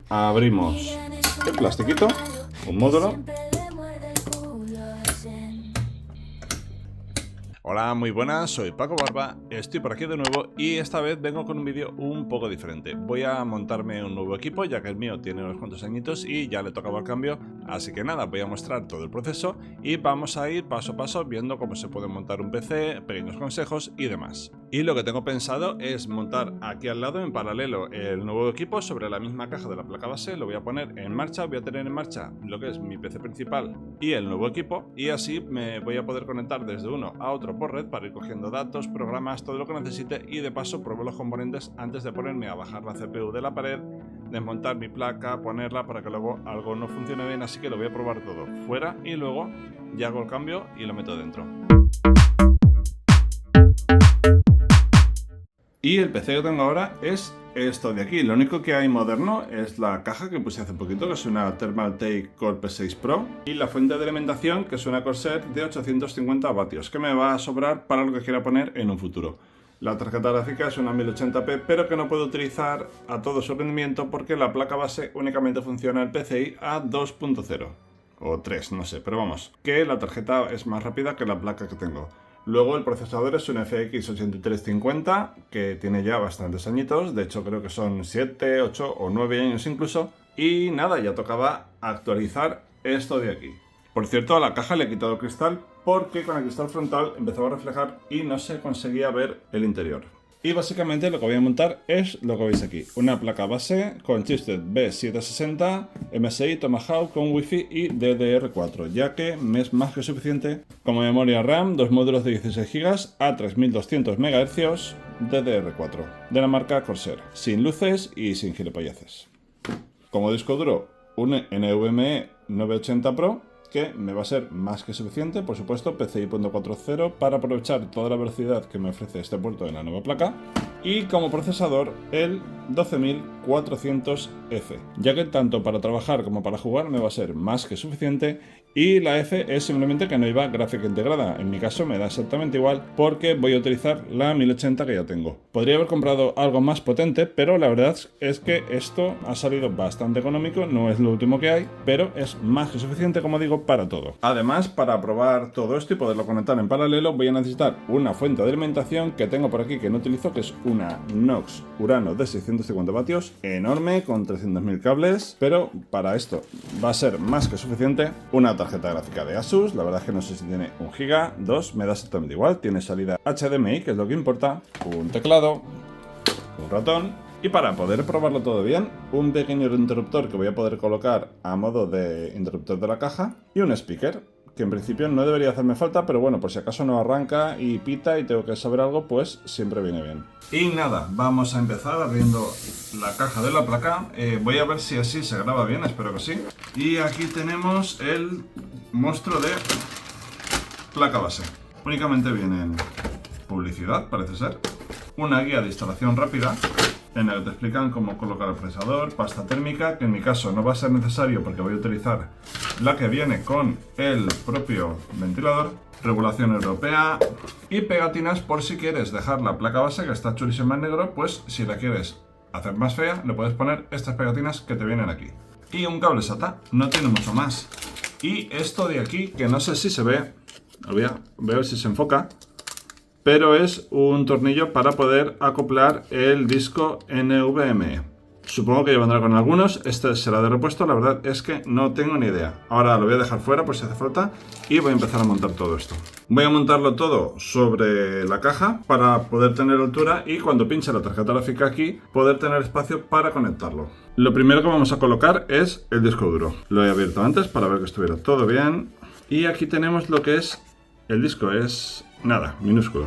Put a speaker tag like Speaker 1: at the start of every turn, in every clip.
Speaker 1: abrimos el plastiquito, un módulo. Hola, muy buenas, soy Paco Barba, estoy por aquí de nuevo y esta vez vengo con un vídeo un poco diferente. Voy a montarme un nuevo equipo, ya que el mío tiene unos cuantos añitos y ya le tocaba el cambio, así que nada, voy a mostrar todo el proceso y vamos a ir paso a paso viendo cómo se puede montar un PC, pequeños consejos y demás. Y lo que tengo pensado es montar aquí al lado en paralelo el nuevo equipo sobre la misma caja de la placa base, lo voy a poner en marcha, voy a tener en marcha lo que es mi PC principal y el nuevo equipo, y así me voy a poder conectar desde uno a otro por red para ir cogiendo datos, programas, todo lo que necesite, y de paso pruebo los componentes antes de ponerme a bajar la CPU de la pared, desmontar mi placa, ponerla para que luego algo no funcione bien, así que lo voy a probar todo fuera y luego ya hago el cambio y lo meto dentro. Y el PC que tengo ahora es esto de aquí. Lo único que hay moderno es la caja que puse hace poquito, que es una Thermaltake Core P6 Pro, y la fuente de alimentación, que es una Corsair de 850 vatios, que me va a sobrar para lo que quiera poner en un futuro. La tarjeta gráfica es una 1080p, pero que no puedo utilizar a todo su rendimiento porque la placa base únicamente funciona el PCI a 2.0 o 3, no sé, pero vamos, que la tarjeta es más rápida que la placa que tengo. Luego el procesador es un FX 8350 que tiene ya bastantes añitos, de hecho creo que son 7, 8 o 9 años incluso, y nada, ya tocaba actualizar esto de aquí. Por cierto, a la caja le he quitado el cristal porque con el cristal frontal empezaba a reflejar y no se conseguía ver el interior. Y básicamente lo que voy a montar es lo que veis aquí, una placa base con chipset B760, MSI Tomahawk con Wi-Fi y DDR4, ya que me es más que suficiente. Como memoria RAM, dos módulos de 16 GB a 3200 MHz DDR4, de la marca Corsair, sin luces y sin gilipolleces. Como disco duro, un NVMe 980 Pro, que me va a ser más que suficiente, por supuesto, PCI 4.0 para aprovechar toda la velocidad que me ofrece este puerto en la nueva placa, y como procesador el 12400F, ya que tanto para trabajar como para jugar me va a ser más que suficiente, y la F es simplemente que no iba gráfica integrada. En mi caso me da exactamente igual porque voy a utilizar la 1080 que ya tengo. Podría haber comprado algo más potente, pero la verdad es que esto ha salido bastante económico, no es lo último que hay, pero es más que suficiente, como digo, para todo. Además, para probar todo esto y poderlo conectar en paralelo, voy a necesitar una fuente de alimentación que tengo por aquí que no utilizo, que es una Nox Urano de 650 vatios, enorme, con 300.000 cables, pero para esto va a ser más que suficiente. Una tarjeta gráfica de Asus, la verdad es que no sé si tiene 1 GB, 2, me da exactamente igual, tiene salida HDMI, que es lo que importa, un teclado, un ratón, y para poder probarlo todo bien, un pequeño interruptor que voy a poder colocar a modo de interruptor de la caja, y un speaker, que en principio no debería hacerme falta, pero bueno, por si acaso no arranca y pita y tengo que saber algo, pues siempre viene bien. Y nada, vamos a empezar abriendo la caja de la placa. Voy a ver si así se graba bien, espero que sí. Y aquí tenemos el monstruo de placa base. Únicamente viene publicidad, parece ser, una guía de instalación rápida, en la que te explican cómo colocar el procesador, pasta térmica, que en mi caso no va a ser necesario porque voy a utilizar la que viene con el propio ventilador, regulación europea y pegatinas por si quieres dejar la placa base, que está chulísima en negro, pues si la quieres hacer más fea, le puedes poner estas pegatinas que te vienen aquí. Y un cable SATA, no tiene mucho más. Y esto de aquí, que no sé si se ve, voy a ver si se enfoca, pero es un tornillo para poder acoplar el disco NVMe. Supongo que ya vendrá con algunos, este será de repuesto, la verdad es que no tengo ni idea. Ahora lo voy a dejar fuera por si hace falta y voy a empezar a montar todo esto. Voy a montarlo todo sobre la caja para poder tener altura y cuando pinche la tarjeta gráfica aquí, poder tener espacio para conectarlo. Lo primero que vamos a colocar es el disco duro. Lo he abierto antes para ver que estuviera todo bien. Y aquí tenemos lo que es el disco, es nada, minúsculo.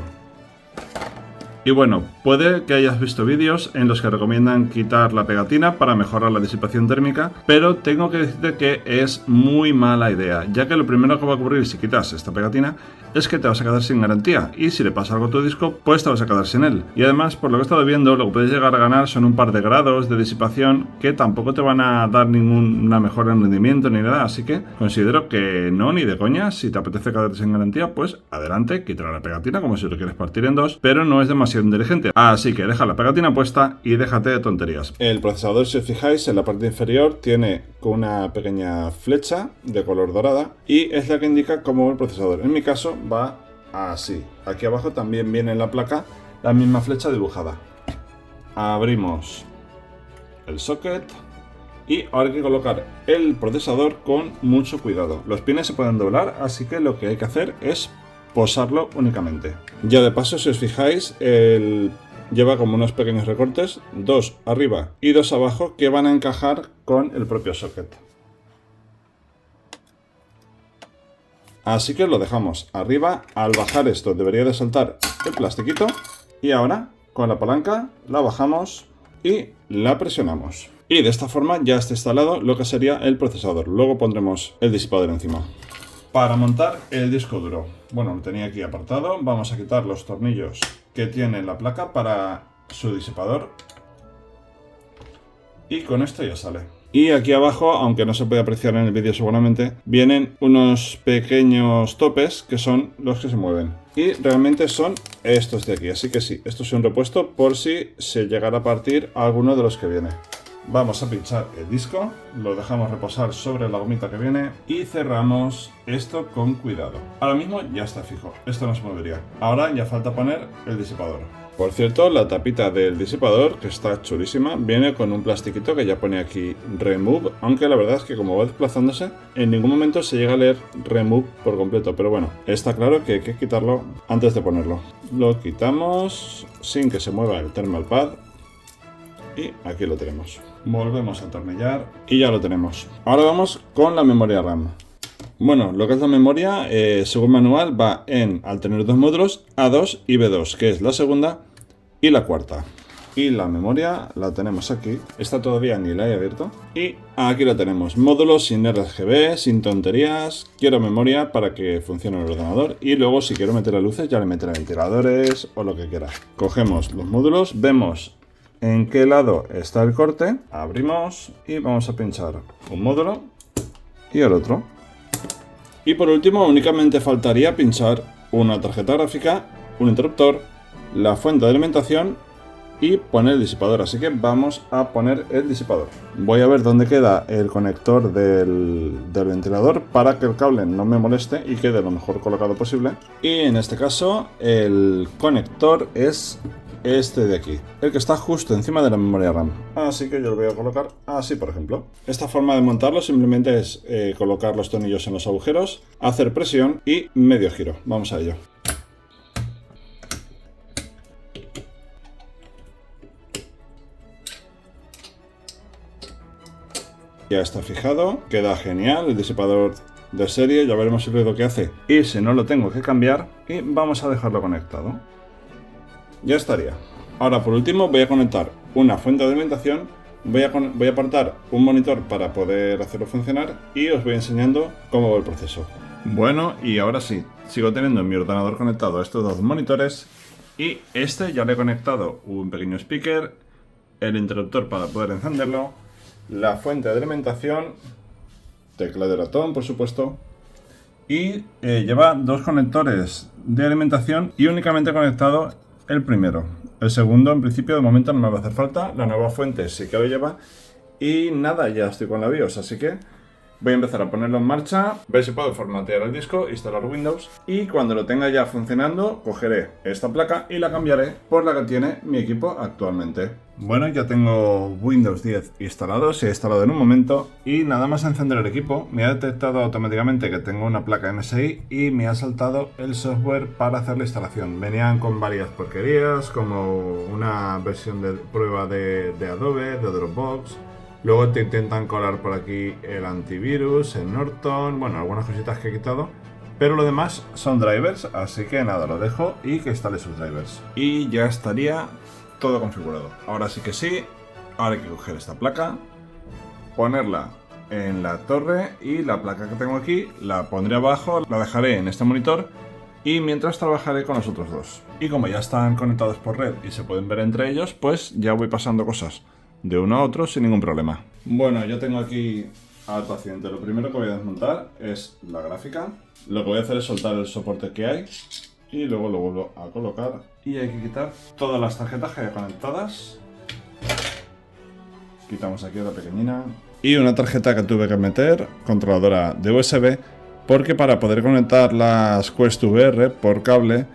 Speaker 1: Y bueno, puede que hayas visto vídeos en los que recomiendan quitar la pegatina para mejorar la disipación térmica, pero tengo que decirte que es muy mala idea, ya que lo primero que va a ocurrir si quitas esta pegatina es que te vas a quedar sin garantía, y si le pasa algo a tu disco, pues te vas a quedar sin él. Y además, por lo que he estado viendo, lo que puedes llegar a ganar son un par de grados de disipación que tampoco te van a dar ninguna mejora en rendimiento ni nada, así que considero que no, ni de coña. Si te apetece quedarte sin garantía, pues adelante, quítale la pegatina como si lo quieres partir en dos, pero no es demasiado demasiado inteligente. Así que deja la pegatina puesta y déjate de tonterías. El procesador, si os fijáis, en la parte inferior tiene una pequeña flecha de color dorada y es la que indica cómo va el procesador. En mi caso va así. Aquí abajo también viene en la placa la misma flecha dibujada. Abrimos el socket. Y ahora hay que colocar el procesador con mucho cuidado. Los pines se pueden doblar, así que lo que hay que hacer es posarlo únicamente. Ya de paso, si os fijáis, lleva como unos pequeños recortes, 2 arriba y 2 abajo, que van a encajar con el propio socket. Así que lo dejamos arriba. Al bajar esto debería de saltar el plastiquito. Y ahora, con la palanca, la bajamos y la presionamos. Y de esta forma ya está instalado lo que sería el procesador. Luego pondremos el disipador encima. Para montar el disco duro, bueno, lo tenía aquí apartado. Vamos a quitar los tornillos que tiene la placa para su disipador. Y con esto ya sale. Y aquí abajo, aunque no se puede apreciar en el vídeo seguramente, vienen unos pequeños topes que son los que se mueven. Y realmente son estos de aquí. Así que sí, esto es un repuesto por si se llegara a partir alguno de los que viene. Vamos a pinchar el disco, lo dejamos reposar sobre la gomita que viene y cerramos esto con cuidado. Ahora mismo ya está fijo, esto no se movería. Ahora ya falta poner el disipador. Por cierto, la tapita del disipador, que está chulísima, viene con un plastiquito que ya pone aquí Remove, aunque la verdad es que como va desplazándose, en ningún momento se llega a leer Remove por completo, pero bueno, está claro que hay que quitarlo antes de ponerlo. Lo quitamos sin que se mueva el thermal pad y aquí lo tenemos. Volvemos a atornillar y ya lo tenemos. Ahora vamos con la memoria RAM. Bueno, lo que es la memoria, según manual, va en, al tener dos módulos, A2 y B2, que es la segunda y la cuarta. Y la memoria la tenemos aquí. Esta todavía ni la he abierto. Y aquí la tenemos. Módulo sin RGB, sin tonterías. Quiero memoria para que funcione el ordenador. Y luego si quiero meter luces ya le meteré ventiladores o lo que quiera. Cogemos los módulos, vemos en qué lado está el corte, abrimos y vamos a pinchar un módulo y el otro. Y por último únicamente faltaría pinchar una tarjeta gráfica, un interruptor, la fuente de alimentación y poner el disipador. Así que vamos a poner el disipador. Voy a ver dónde queda el conector del ventilador para que el cable no me moleste y quede lo mejor colocado posible. Y en este caso el conector es este de aquí, el que está justo encima de la memoria RAM. Así que yo lo voy a colocar así, por ejemplo. Esta forma de montarlo simplemente es colocar los tornillos en los agujeros, hacer presión y medio giro. Vamos a ello. Ya está fijado, queda genial el disipador de serie, ya veremos el ruido que hace y si no lo tengo que cambiar y vamos a dejarlo conectado. Ya estaría. Ahora por último voy a conectar una fuente de alimentación, voy a apartar un monitor para poder hacerlo funcionar y os voy enseñando cómo va el proceso. Bueno, y ahora sí, sigo teniendo en mi ordenador conectado a estos dos monitores y este ya le he conectado un pequeño speaker, el interruptor para poder encenderlo, la fuente de alimentación, tecla de ratón por supuesto, y lleva dos conectores de alimentación y únicamente conectado el primero. El segundo en principio de momento no me va a hacer falta, la nueva fuente sí que lo lleva y nada, ya estoy con la BIOS, así que voy a empezar a ponerlo en marcha, ver si puedo formatear el disco, instalar Windows y cuando lo tenga ya funcionando cogeré esta placa y la cambiaré por la que tiene mi equipo actualmente. Bueno, ya tengo Windows 10 instalado, se ha instalado en un momento y nada más encender el equipo me ha detectado automáticamente que tengo una placa MSI y me ha saltado el software para hacer la instalación. Venían con varias porquerías como una versión de prueba de Adobe, de Dropbox. Luego te intentan colar por aquí el antivirus, el Norton, bueno, algunas cositas que he quitado. Pero lo demás son drivers, así que nada, lo dejo y que instale sus drivers. Y ya estaría todo configurado. Ahora sí que sí, ahora hay que coger esta placa, ponerla en la torre y la placa que tengo aquí la pondré abajo, la dejaré en este monitor y mientras trabajaré con los otros dos. Y como ya están conectados por red y se pueden ver entre ellos, pues ya voy pasando cosas de uno a otro sin ningún problema. Bueno, yo tengo aquí al paciente. Lo primero que voy a desmontar es la gráfica. Lo que voy a hacer es soltar el soporte que hay y luego lo vuelvo a colocar. Y hay que quitar todas las tarjetas que haya conectadas. Quitamos aquí la pequeñina. Y una tarjeta que tuve que meter, controladora de USB, porque para poder conectar las Quest VR por cable,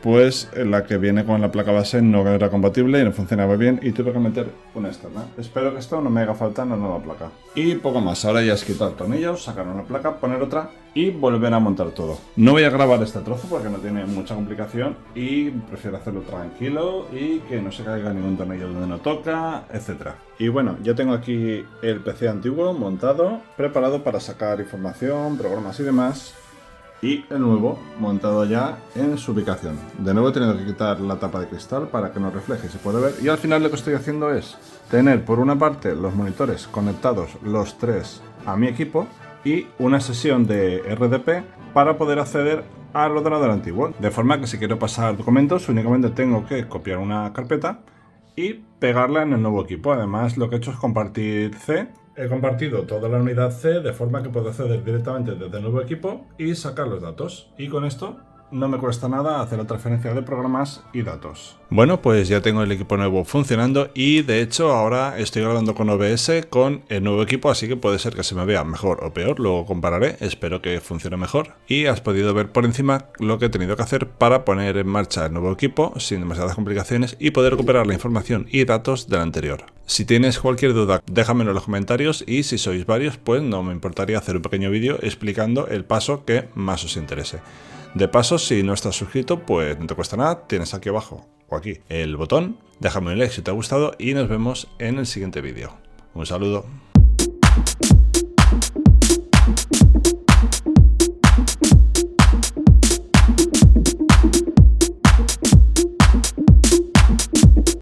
Speaker 1: pues la que viene con la placa base no era compatible y no funcionaba bien y tuve que meter una externa. Espero que esto no me haga falta en la nueva placa. Y poco más, ahora ya es quitar tornillos, sacar una placa, poner otra y volver a montar todo. No voy a grabar este trozo porque no tiene mucha complicación y prefiero hacerlo tranquilo y que no se caiga ningún tornillo donde no toca, etc. Y bueno, ya tengo aquí el PC antiguo montado, preparado para sacar información, programas y demás. Y el nuevo montado ya en su ubicación. De nuevo he tenido que quitar la tapa de cristal para que no refleje y se puede ver. Y al final lo que estoy haciendo es tener por una parte los monitores conectados los tres a mi equipo y una sesión de RDP para poder acceder al ordenador antiguo. De forma que si quiero pasar documentos únicamente tengo que copiar una carpeta y pegarla en el nuevo equipo. Además lo que he hecho es compartir C. He compartido toda la unidad C de forma que puedo acceder directamente desde el nuevo equipo y sacar los datos. Y con esto no me cuesta nada hacer la transferencia de programas y datos. Bueno, pues ya tengo el equipo nuevo funcionando y de hecho ahora estoy grabando con OBS con el nuevo equipo, así que puede ser que se me vea mejor o peor, luego compararé, espero que funcione mejor. Y has podido ver por encima lo que he tenido que hacer para poner en marcha el nuevo equipo sin demasiadas complicaciones y poder recuperar la información y datos del anterior. Si tienes cualquier duda, déjamelo en los comentarios y si sois varios, pues no me importaría hacer un pequeño vídeo explicando el paso que más os interese. De paso, si no estás suscrito, pues no te cuesta nada, tienes aquí abajo o aquí el botón, déjame un like si te ha gustado y nos vemos en el siguiente vídeo. Un saludo.